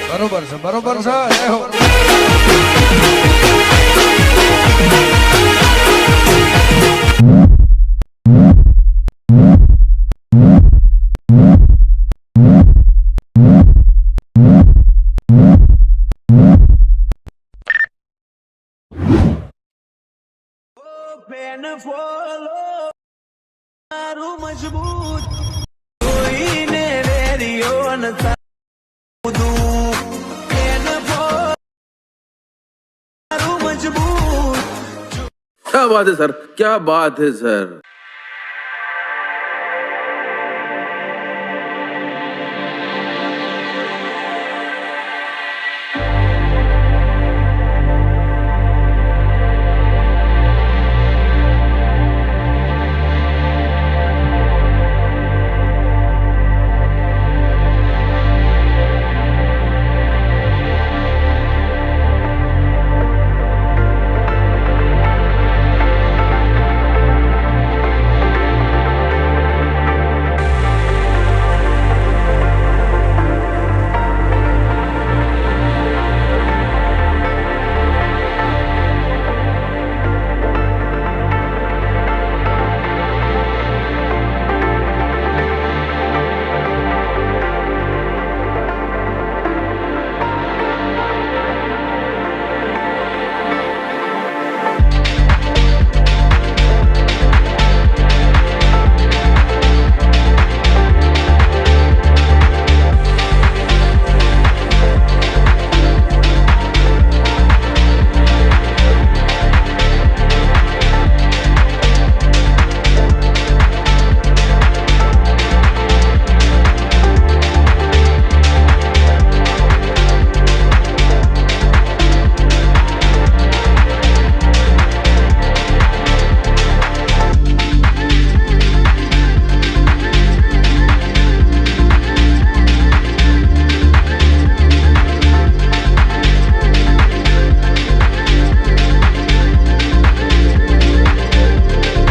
બરોબર છે, બરોબર છે. જય હો. પેન ફોલો મારું મજબૂત કોઈને રેડિયો ન થાઉં પેન ફોલો મારું મજબૂત. क्या बात है सर, क्या बात है सर.